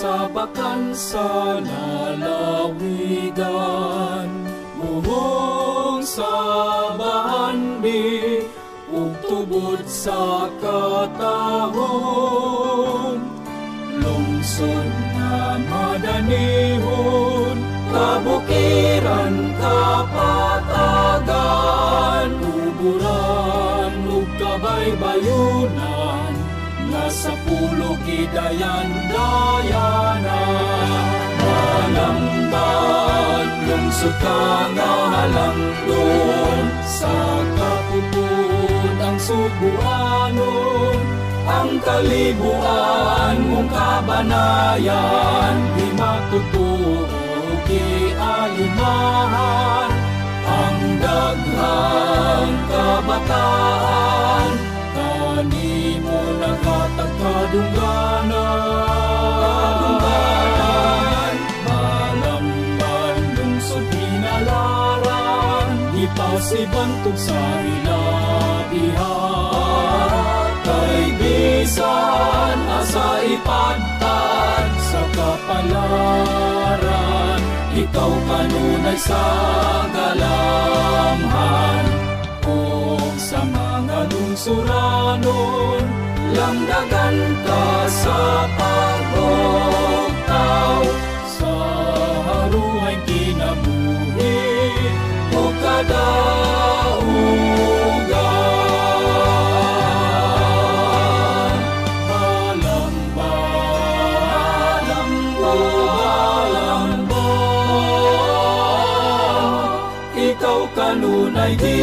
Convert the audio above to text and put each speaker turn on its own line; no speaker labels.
sabakan sa lalawigan, muhong sabahan mi ug tubod sa katahon. Lungsod na madanihon, kabukiran, kapatagan, tuburan ug kabaybayunan, nasa pulo gidayan-dayanan. Malamban, lungsod ka nga halangdon, sa kapupod ang Subuanon, ang kalibuan mong kabanayan, di matutuo gialimahan, ang daghang kabataan, kanimo naghatag kadungganan. Malamban, lungsod hinalaran, ipasibantog sa hilabihan, kay bisan asa ipadpad sa kapalaran, ikaw kanunay sa galamhan. Kung sa mga lungsuranon, langdagan ka sa pagbugtaw, sa haruhay kinabuhi o kadaugan. Ikaw kanunay di